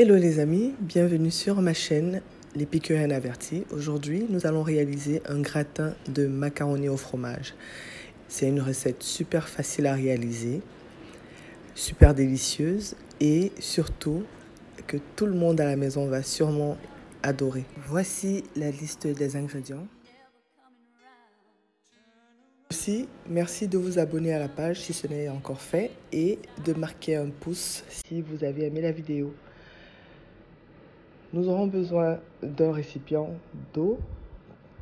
Hello les amis, bienvenue sur ma chaîne L'Épicurien Averti. Aujourd'hui, nous allons réaliser un gratin de macaroni au fromage. C'est une recette super facile à réaliser, super délicieuse et surtout que tout le monde à la maison va sûrement adorer. Voici la liste des ingrédients. Aussi, merci de vous abonner à la page si ce n'est encore fait et de marquer un pouce si vous avez aimé la vidéo. Nous aurons besoin d'un récipient d'eau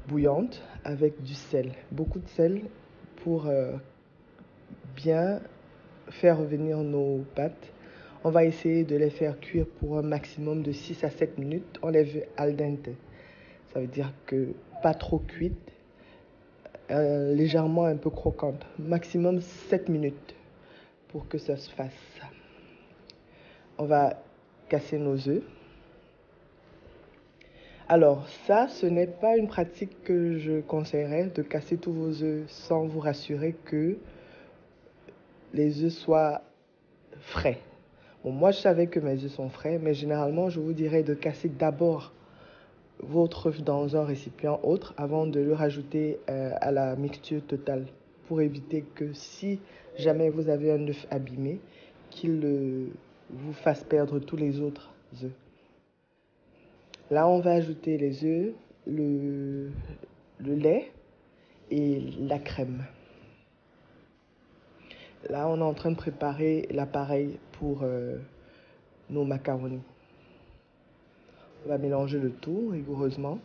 bouillante avec du sel, beaucoup de sel pour bien faire revenir nos pâtes. On va essayer de les faire cuire pour un maximum de 6 à 7 minutes. On les veut al dente. Ça veut dire que pas trop cuite, légèrement un peu croquante. Maximum 7 minutes pour que ça se fasse. On va casser nos œufs. Alors ça, ce n'est pas une pratique que je conseillerais de casser tous vos œufs sans vous rassurer que les œufs soient frais. Bon, moi, je savais que mes œufs sont frais, mais généralement, je vous dirais de casser d'abord votre œuf dans un récipient autre avant de le rajouter à la mixture totale pour éviter que si jamais vous avez un œuf abîmé, qu'il vous fasse perdre tous les autres œufs. Là, on va ajouter les œufs, le lait et la crème. Là, on est en train de préparer l'appareil pour nos macaronis. On va mélanger le tout rigoureusement.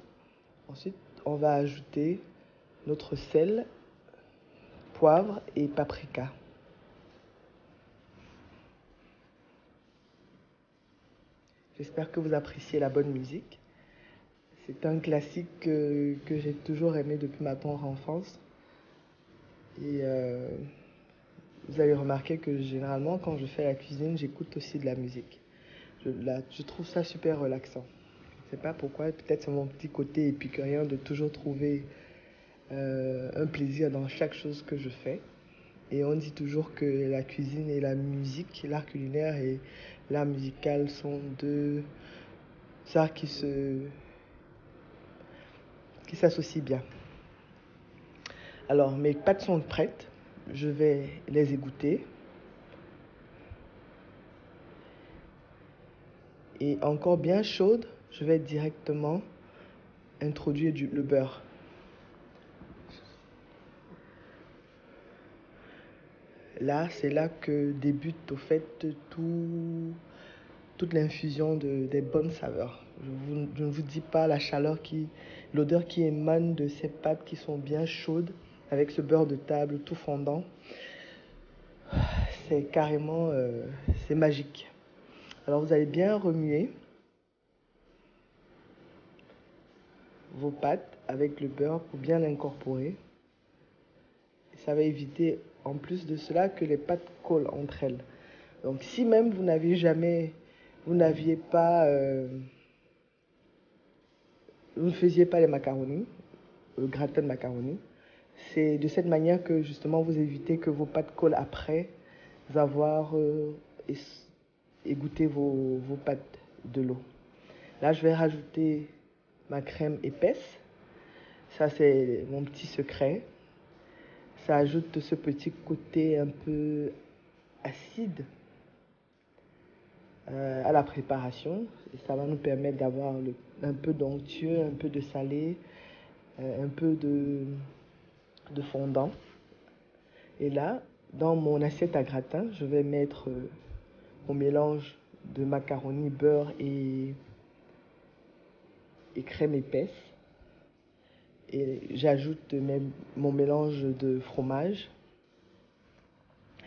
Ensuite, on va ajouter notre sel, poivre et paprika. J'espère que vous appréciez la bonne musique. C'est un classique que j'ai toujours aimé depuis ma tendre enfance. Et vous allez remarquer que généralement, quand je fais la cuisine, j'écoute aussi de la musique. Je trouve ça super relaxant. Je ne sais pas pourquoi, peut-être c'est mon petit côté épicurien de toujours trouver un plaisir dans chaque chose que je fais. Et on dit toujours que la cuisine et la musique, l'art culinaire et l'art musical sont deux arts qui s'associent bien. Alors, mes pâtes sont prêtes. Je vais les égoutter. Et encore bien chaude, je vais directement introduire le beurre. Là, c'est là que débute au fait toute l'infusion des bonnes saveurs. Je ne vous dis pas la chaleur l'odeur qui émane de ces pâtes qui sont bien chaudes avec ce beurre de table tout fondant. C'est carrément, c'est magique. Alors vous allez bien remuer vos pâtes avec le beurre pour bien l'incorporer. Ça va éviter en plus de cela que les pâtes collent entre elles. Donc si même vous n'aviez pas, vous ne faisiez pas les macaronis, le gratin de macaroni, c'est de cette manière que justement vous évitez que vos pâtes collent après avoir égoutter vos pâtes de l'eau. Là, je vais rajouter ma crème épaisse. Ça, c'est mon petit secret. Ça ajoute ce petit côté un peu acide à la préparation. Et ça va nous permettre d'avoir un peu d'onctueux, un peu de salé, un peu de fondant. Et là, dans mon assiette à gratin, je vais mettre mon mélange de macaroni, beurre et crème épaisse. Et j'ajoute mon mélange de fromage.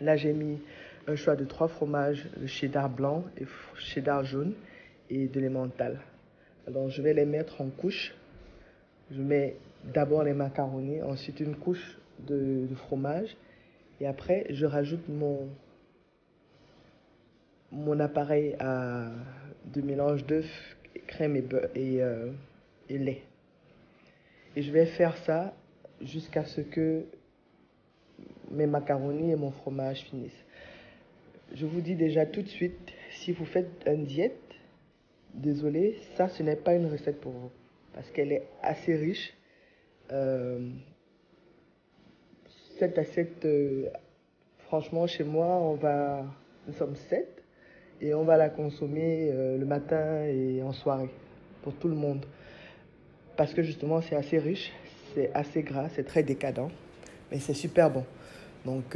Là, j'ai mis un choix de 3 fromages, le cheddar blanc et cheddar jaune et de l'emmental. Alors, je vais les mettre en couches. Je mets d'abord les macaronis, ensuite une couche de fromage. Et après, je rajoute mon appareil de mélange d'œufs, crème et lait. Et je vais faire ça jusqu'à ce que mes macaronis et mon fromage finissent. Je vous dis déjà tout de suite, si vous faites une diète, désolé, ça, ce n'est pas une recette pour vous. Parce qu'elle est assez riche. Euh, cette assiette, franchement, chez moi, nous sommes 7 et on va la consommer le matin et en soirée pour tout le monde. Parce que justement, c'est assez riche, c'est assez gras, c'est très décadent, mais c'est super bon. Donc,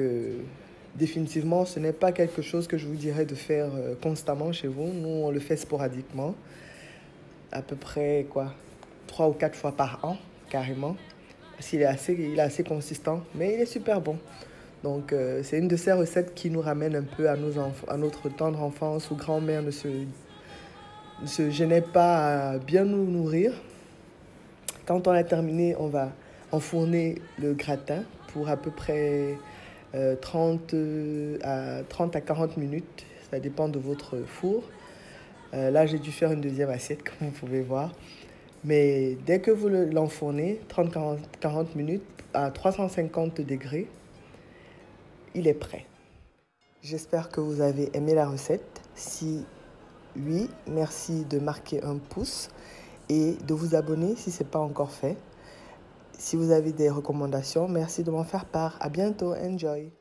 définitivement, ce n'est pas quelque chose que je vous dirais de faire constamment chez vous. Nous, on le fait sporadiquement, à peu près quoi, 3 ou 4 fois par an, carrément. Parce il est assez consistant, mais il est super bon. Donc, c'est une de ces recettes qui nous ramène un peu à notre tendre enfance où grand-mère ne se gênait pas à bien nous nourrir. Quand on a terminé, on va enfourner le gratin pour à peu près 30 à 40 minutes. Ça dépend de votre four. Là, j'ai dû faire une deuxième assiette, comme vous pouvez voir. Mais dès que vous l'enfournez, 30 minutes à 350 degrés, il est prêt. J'espère que vous avez aimé la recette. Si oui, merci de marquer un pouce et de vous abonner si ce n'est pas encore fait. Si vous avez des recommandations, merci de m'en faire part. À bientôt. Enjoy.